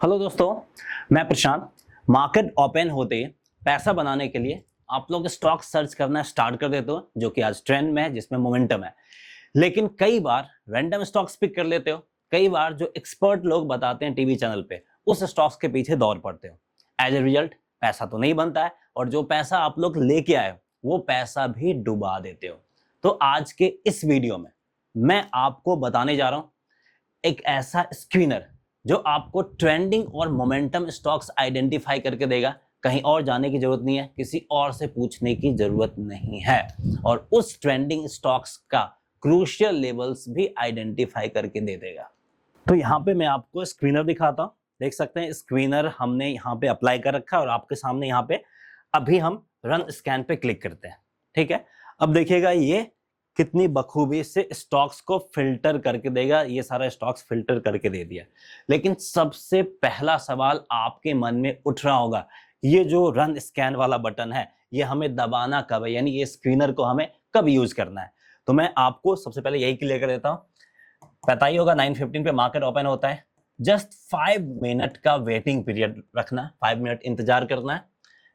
Hello दोस्तों, मैं प्रशांत। Market open होते ही पैसा बनाने के लिए आप लोग स्टॉक सर्च करना स्टार्ट कर देते हो, जो कि आज ट्रेंड में है, जिसमें मोमेंटम है। लेकिन कई बार रैंडम स्टॉक्स पिक कर लेते हो, कई बार जो एक्सपर्ट लोग बताते हैं टीवी चैनल पे उस स्टॉक्स के पीछे दौड़ पड़ते हो। एज ए रिजल्ट पैसा तो नहीं बनता है, और जो पैसा आप लोग लेके आए हो वो पैसा भी डुबा देते हो। तो आज के इस वीडियो में मैं आपको बताने जा रहा हूं एक ऐसा स्क्रीनर जो आपको ट्रेंडिंग और मोमेंटम स्टॉक्स आइडेंटिफाई करके देगा। कहीं और जाने की जरूरत नहीं है, किसी और से पूछने की जरूरत नहीं है, और उस ट्रेंडिंग स्टॉक्स का क्रूशियल लेवल्स भी आइडेंटिफाई करके दे देगा। तो यहाँ पे मैं आपको स्क्रीनर दिखाता हूँ। देख सकते हैं स्क्रीनर हमने यहाँ पे अप्लाई कर रखा है, और आपके सामने यहाँ पे अभी हम रन स्कैन पे क्लिक करते हैं। ठीक है, अब देखिएगा ये कितनी बखूबी से स्टॉक्स को फिल्टर करके देगा। ये सारा स्टॉक्स फिल्टर करके दे दिया। लेकिन सबसे पहला सवाल आपके मन में उठ रहा होगा, ये जो रन स्कैन वाला बटन है ये हमें दबाना कब है, यानी ये स्क्रीनर को हमें कब यूज करना है। तो मैं आपको सबसे पहले यही क्लियर कर देता हूं। पता ही होगा 9:15 पे मार्केट ओपन होता है। जस्ट 5 मिनट का वेटिंग पीरियड रखना, 5 मिनट इंतजार करना है।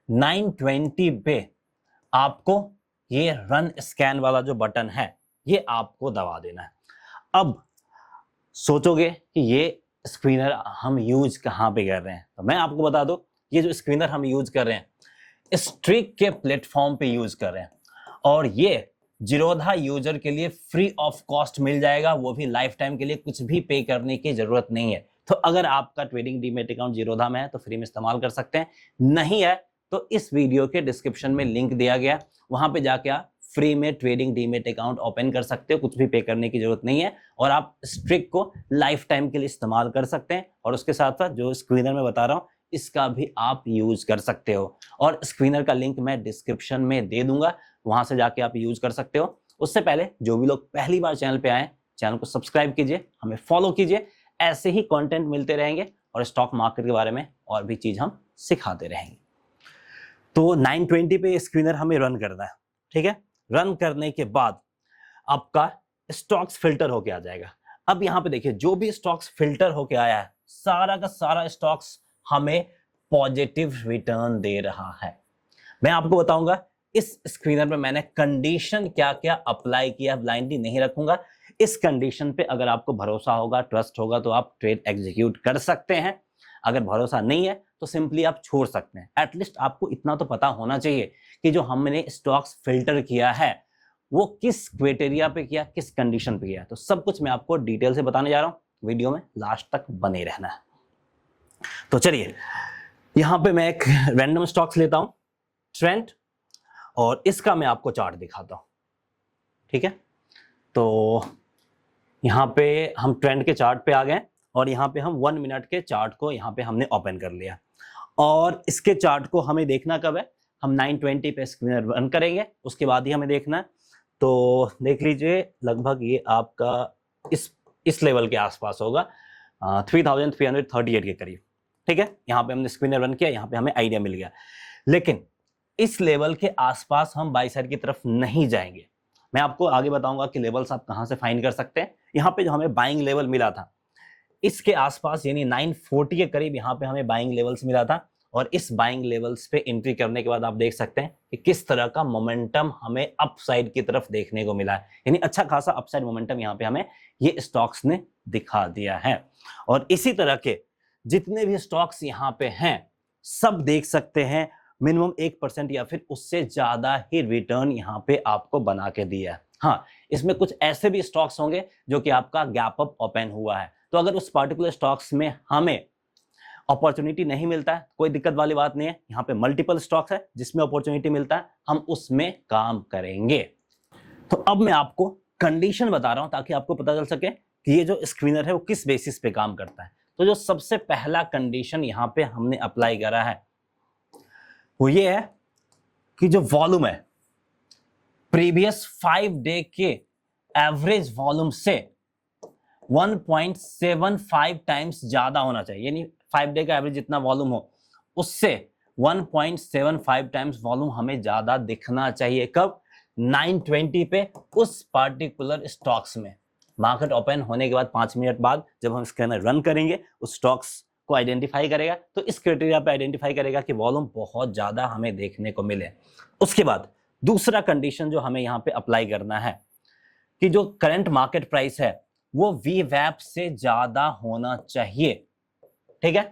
9:20 पे आपको ये रन स्कैन वाला जो बटन है ये आपको दबा देना है। अब सोचोगे कि ये स्क्रीनर हम यूज कहां पे कर रहे हैं, तो मैं आपको बता दूं, ये जो स्क्रीनर हम यूज कर रहे हैं स्ट्रिक के प्लेटफॉर्म पे यूज कर रहे हैं, और ये जीरोधा यूजर के लिए फ्री ऑफ कॉस्ट मिल जाएगा, वो भी लाइफ टाइम के लिए, कुछ भी पे करने की जरूरत नहीं है। तो अगर आपका ट्रेडिंग डीमैट अकाउंट जीरोधा में है तो फ्री में इस्तेमाल कर सकते हैं, नहीं है तो इस वीडियो के डिस्क्रिप्शन में लिंक दिया गया, वहां पे जाके आप फ्री में ट्रेडिंग डीमैट अकाउंट ओपन कर सकते हो, कुछ भी पे करने की जरूरत नहीं है, और आप स्ट्रिक को लाइफ टाइम के लिए इस्तेमाल कर सकते हैं। और उसके साथ साथ जो स्क्रीनर में बता रहा हूं इसका भी आप यूज कर सकते हो, और स्क्रीनर का लिंक मैं डिस्क्रिप्शन में दे दूंगा, वहां से जाके आप यूज कर सकते हो। उससे पहले जो भी लोग पहली बार चैनल पे आए, चैनल को सब्सक्राइब कीजिए, हमें फॉलो कीजिए, ऐसे ही कंटेंट मिलते रहेंगे और स्टॉक मार्केट के बारे में और भी चीज हम सिखाते रहेंगे। तो 9:20 पे स्क्रीनर हमें रन करना है। ठीक है, रन करने के बाद आपका स्टॉक्स फिल्टर होके आ जाएगा। अब यहां पे देखिए जो भी स्टॉक्स फिल्टर होके आया है सारा का सारा स्टॉक्स हमें पॉजिटिव रिटर्न दे रहा है। मैं आपको बताऊंगा इस स्क्रीनर में मैंने कंडीशन क्या क्या अप्लाई किया, ब्लाइंडली नहीं रखूंगा। इस कंडीशन पे अगर आपको भरोसा होगा, ट्रस्ट होगा, तो आप ट्रेड एग्जीक्यूट कर सकते हैं। अगर भरोसा नहीं है तो सिंपली आप छोड़ सकते हैं। एटलीस्ट आपको इतना तो पता होना चाहिए कि जो हमने स्टॉक्स फिल्टर किया है वो किस क्राइटेरिया पे किया, किस कंडीशन पे किया। तो सब कुछ मैं आपको डिटेल से बताने जा रहा हूं, वीडियो में लास्ट तक बने रहना है। तो चलिए यहां पे मैं एक रैंडम स्टॉक्स लेता हूं, ट्रेंड, और इसका मैं आपको चार्ट दिखाता हूं। ठीक है, तो यहां पे हम ट्रेंड के चार्ट पे आ गए, और यहां पे हम 1 मिनट के चार्ट को यहां पे हमने ओपन कर लिया, और इसके चार्ट को हमें देखना कब है, हम 9:20 पे स्क्रीनर रन करेंगे, उसके बाद ही हमें देखना है। तो देख लीजिए लगभग ये आपका इस लेवल के आसपास होगा, 3338 के करीब। ठीक है, यहाँ पे हमने स्क्रीनर रन किया, यहाँ पे हमें आइडिया मिल गया। लेकिन इस लेवल के आसपास हम बाई साइड की तरफ नहीं जाएंगे। मैं आपको आगे बताऊंगा कि लेवल्स आप कहां से फाइंड कर सकते हैं। यहाँ पे जो हमें बाइंग लेवल मिला था इसके आसपास, यानी 940 के करीब यहाँ पे हमें बाइंग लेवल्स मिला था, और इस बाइंग लेवल्स पे एंट्री करने के बाद आप देख सकते हैं कि किस तरह का मोमेंटम हमें अपसाइड की तरफ देखने को मिला है। यानी अच्छा खासा अपसाइड मोमेंटम यहाँ पे हमें ये स्टॉक्स ने दिखा दिया है। और इसी तरह के जितने भी स्टॉक्स यहाँ पे हैं सब देख सकते हैं मिनिमम 1% या फिर उससे ज्यादा ही रिटर्न यहाँ पे आपको बना के दिया है। हाँ, इसमें कुछ ऐसे भी स्टॉक्स होंगे जो कि आपका गैप अप ओपन हुआ है, तो अगर उस पार्टिकुलर स्टॉक्स में हमें अपॉर्चुनिटी नहीं मिलता है कोई दिक्कत वाली बात नहीं है। यहाँ पे मल्टीपल स्टॉक्स है जिसमें अपॉर्चुनिटी मिलता है, हम उसमें काम करेंगे। तो अब मैं आपको कंडीशन बता रहा हूं ताकि आपको पता चल सके कि ये जो स्क्रीनर है वो किस बेसिस पे काम करता है। तो जो सबसे पहला कंडीशन यहाँ पे हमने अप्लाई करा है वो ये है कि जो वॉल्यूम है प्रीवियस 5 डे के एवरेज वॉल्यूम से 1.75 टाइम्स ज्यादा होना चाहिए। यानी 5 डे का एवरेज जितना वॉल्यूम हो उससे 1.75 टाइम्स वॉल्यूम हमें ज्यादा दिखना चाहिए। कब? 9:20 पे उस पार्टिकुलर स्टॉक्स में। मार्केट ओपन होने के बाद 5 मिनट बाद जब हम स्कैनर रन करेंगे उस स्टॉक्स को आइडेंटिफाई करेगा, तो इस क्राइटेरिया पे आइडेंटिफाई करेगा कि वॉल्यूम बहुत ज्यादा हमें देखने को मिले। उसके बाद दूसरा कंडीशन जो हमें यहाँ पे अप्लाई करना है कि जो करंट मार्केट प्राइस है वो वीवैप से ज्यादा होना चाहिए। ठीक है,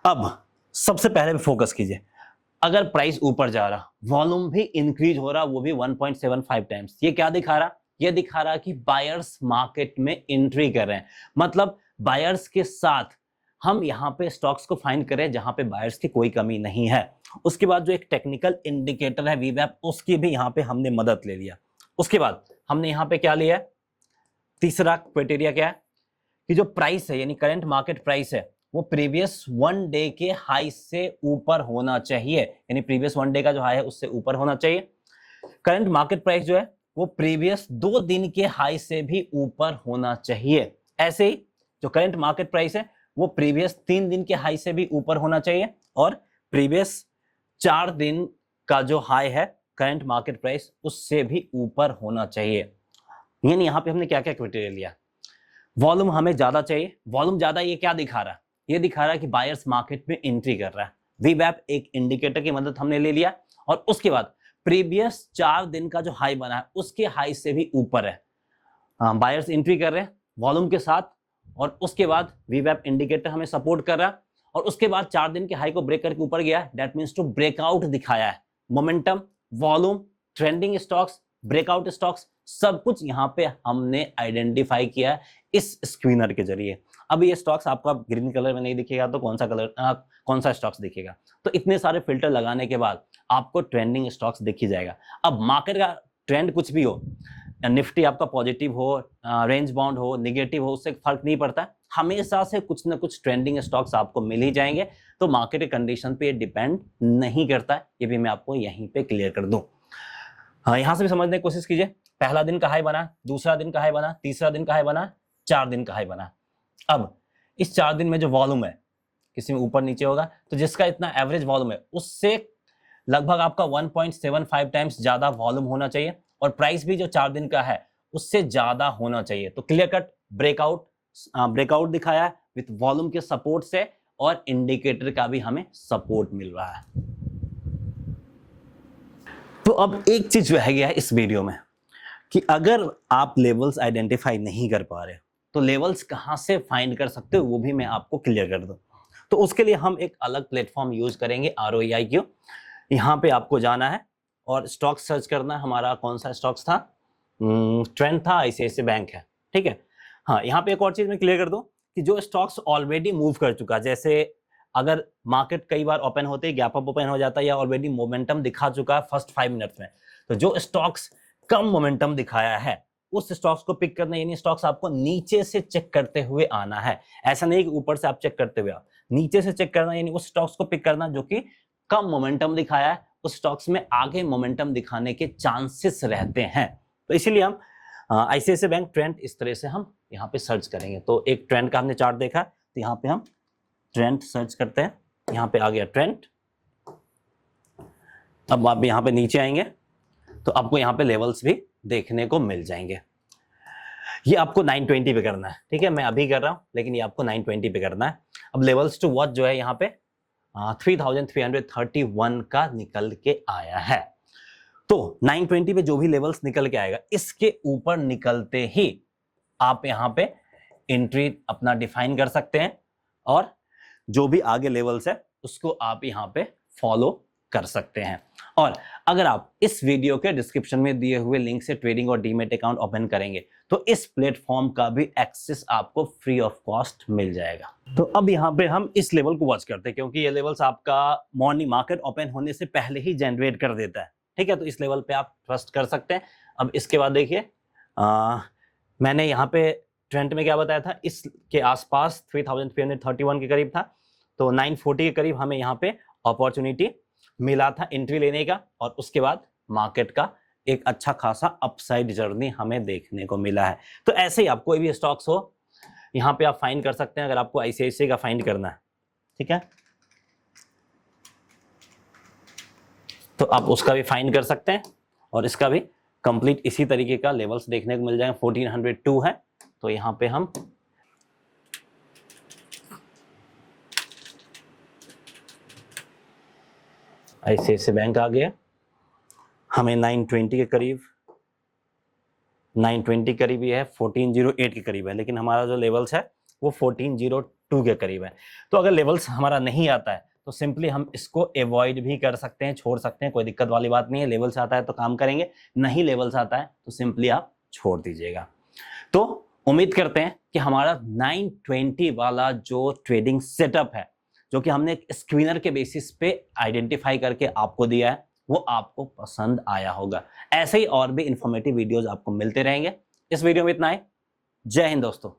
अब सबसे पहले भी फोकस कीजिए, अगर प्राइस ऊपर जा रहा, वॉल्यूम भी इंक्रीज हो रहा, वो भी 1.75 टाइम्स, ये क्या दिखा रहा? ये दिखा रहा कि बायर्स मार्केट में एंट्री कर रहे हैं। मतलब बायर्स के साथ हम यहाँ पे स्टॉक्स को फाइंड करें जहां पे बायर्स की कोई कमी नहीं है। उसके बाद जो एक टेक्निकल इंडिकेटर है वीवैप, उसकी भी यहाँ पे हमने मदद ले लिया। उसके बाद हमने यहाँ पे क्या लिया? तीसरा क्राइटेरिया क्या है कि जो प्राइस है यानी करंट मार्केट प्राइस है वो प्रीवियस 1 डे के हाई से ऊपर होना चाहिए, यानी प्रीवियस 1 डे का जो हाई है उससे ऊपर होना चाहिए। करंट मार्केट प्राइस जो है वो प्रीवियस 2 दिन के हाई से भी ऊपर होना चाहिए। ऐसे ही जो करंट मार्केट प्राइस है वो प्रीवियस 3 दिन के हाई से भी ऊपर होना चाहिए और प्रीवियस 4 दिन का जो हाई है करंट मार्केट प्राइस उससे भी ऊपर होना चाहिए। यानी यहां पे हमने क्या क्या क्राइटेरिया लिया? वॉल्यूम हमें ज्यादा चाहिए। वॉल्यूम ज्यादा ये क्या दिखा रहा है? ये दिखा रहा है कि बायर्स मार्केट में एंट्री कर रहा है। वीवैप एक इंडिकेटर की मदद हमने ले लिया और उसके बाद प्रीवियस 4 दिन का जो हाई बना है उसके हाई से भी ऊपर है, बायर्स एंट्री कर रहे हैं वॉल्यूम के साथ। और उसके बाद वीवैप इंडिकेटर हमें सपोर्ट कर रहा है और उसके बाद 4 दिन के हाई को ब्रेक करके ऊपर गया, दैट मींस टू ब्रेकआउट दिखाया है। Momentum, volume, trending stocks, breakout stocks, सब कुछ यहाँ पे हमने आइडेंटिफाई किया है इस स्क्रीनर के जरिए। अब ये स्टॉक्स आपको ग्रीन कलर में नहीं दिखेगा तो कौन सा स्टॉक्स दिखेगा? तो इतने सारे फिल्टर लगाने के बाद आपको ट्रेंडिंग स्टॉक्स दिख ही जाएगा। अब मार्केट का ट्रेंड कुछ भी हो, निफ्टी आपका पॉजिटिव हो, रेंज बाउंड हो, निगेटिव हो, उससे फर्क नहीं पड़ता, हमेशा से कुछ ना कुछ ट्रेंडिंग स्टॉक्स आपको मिल ही जाएंगे। तो मार्केट के कंडीशन पे ये डिपेंड नहीं करता है, ये भी मैं आपको यहीं पे क्लियर कर दूं। हाँ, यहां से भी समझने की कोशिश कीजिए। पहला दिन का हाई बना, दूसरा दिन का हाई बना, तीसरा दिन का हाई बना, 4 दिन का हाई बना। अब इस 4 दिन में जो वॉल्यूम है किसी में ऊपर नीचे होगा, तो जिसका इतना एवरेज वॉल्यूम है उससे लगभग आपका 1.75 टाइम्स ज्यादा वॉल्यूम होना चाहिए और प्राइस भी जो 4 दिन का है उससे ज्यादा होना चाहिए। तो क्लियर कट ब्रेकआउट दिखाया है विथ वॉल्यूम के सपोर्ट से और इंडिकेटर का भी हमें सपोर्ट मिल रहा है। तो अब एक चीज रह गया है इस वीडियो में कि अगर आप लेवल्स आइडेंटिफाई नहीं कर पा रहे तो लेवल्स कहां से फाइंड कर सकते हो वो भी मैं आपको क्लियर कर दूं। तो उसके लिए हम एक अलग प्लेटफॉर्म यूज करेंगे, ROEIQ। यहां पे आपको जाना है और स्टॉक सर्च करना है। हमारा कौन सा स्टॉक्स था? ट्रेंड था, ICICI बैंक है। ठीक है, हाँ, यहाँ पे एक और चीज मैं क्लियर कर दूं कि जो स्टॉक्स ऑलरेडी मूव कर चुका, जैसे अगर मार्केट कई बार ओपन होते ही गैप अप ओपन हो जाता है या ऑलरेडी मोमेंटम दिखा चुका है फर्स्ट 5 मिनट्स में, तो जो स्टॉक्स कम मोमेंटम दिखाया है उस स्टॉक्स को पिक करना, यानी स्टॉक्स आपको नीचे से चेक करते हुए आना है। ऐसा नहीं कि ऊपर से आप चेक करते हुए, नीचे से चेक करना, यानी उस स्टॉक्स को पिक करना जो कि कम मोमेंटम दिखाया है, उस स्टॉक्स में आगे मोमेंटम दिखाने के चांसेस रहते हैं। तो इसीलिए हम ICICI बैंक ट्रेंड इस तरह से हम यहाँ पे सर्च करेंगे। तो एक ट्रेंड का हमने चार्ट देखा, तो यहाँ पे हम ट्रेंड सर्च करते हैं। यहाँ पे आ गया ट्रेंड। अब आप यहाँ पे नीचे आएंगे तो आपको यहाँ पे लेवल्स भी देखने को मिल जाएंगे। ये आपको 920 पे करना है। ठीक है, मैं अभी कर रहा हूं लेकिन ये आपको 920 पे करना है। अब लेवल्स टू वॉच जो है यहाँ पे 3331 का निकल के आया है। तो 920 पे जो भी लेवल्स निकल के आएगा इसके ऊपर निकलते ही आप यहाँ पे एंट्री अपना डिफाइन कर सकते हैं और जो भी आगे लेवल्स है उसको आप यहाँ पे फॉलो कर सकते हैं। और अगर आप इस वीडियो के डिस्क्रिप्शन में दिए हुए लिंक से ट्रेडिंग और डीमैट अकाउंट ओपन करेंगे तो इस प्लेटफॉर्म का भी एक्सेस आपको फ्री ऑफ कॉस्ट मिल जाएगा। तो अब यहाँ पे हम इस लेवल को वॉच करते हैं क्योंकि ये लेवल्स आपका मॉर्निंग मार्केट ओपन होने से पहले ही जनरेट कर देता है। ठीक है, तो इस लेवल पे आप ट्रस्ट कर सकते हैं। अब इसके बाद देखिए, मैंने यहाँ पे ट्रेंड में क्या बताया था, इसके आसपास 3331 के करीब था, तो 940 के करीब हमें यहाँ पे अपॉर्चुनिटी मिला था एंट्री लेने का और उसके बाद मार्केट का एक अच्छा खासा अपसाइड जर्नी हमें देखने को मिला है। तो ऐसे ही आप कोई भी स्टॉक्स हो यहाँ पे आप फाइंड कर सकते हैं। अगर आपको ICICI का फाइंड करना है, ठीक है, तो आप उसका भी फाइंड कर सकते हैं और इसका भी कंप्लीट इसी तरीके का लेवल्स देखने को मिल जाएंगे। 1402 है, तो यहाँ पे हम ICICI बैंक आ गया, हमें 920 के करीब, 920 करीब ही है, 1408 के करीब है, लेकिन हमारा जो लेवल्स है वो 1402 के करीब है। तो अगर लेवल्स हमारा नहीं आता है तो सिंपली हम इसको अवॉइड भी कर सकते हैं, छोड़ सकते हैं, कोई दिक्कत वाली बात नहीं है। लेवल्स आता है तो काम करेंगे, नहीं लेवल्स आता है तो सिंपली आप छोड़ दीजिएगा। तो उम्मीद करते हैं कि हमारा 920 वाला जो ट्रेडिंग सेटअप है, जो कि हमने एक स्क्रीनर के बेसिस पे आइडेंटिफाई करके आपको दिया है, वो आपको पसंद आया होगा। ऐसे ही और भी इंफॉर्मेटिव वीडियोस आपको मिलते रहेंगे। इस वीडियो में इतना ही। जय हिंद दोस्तों।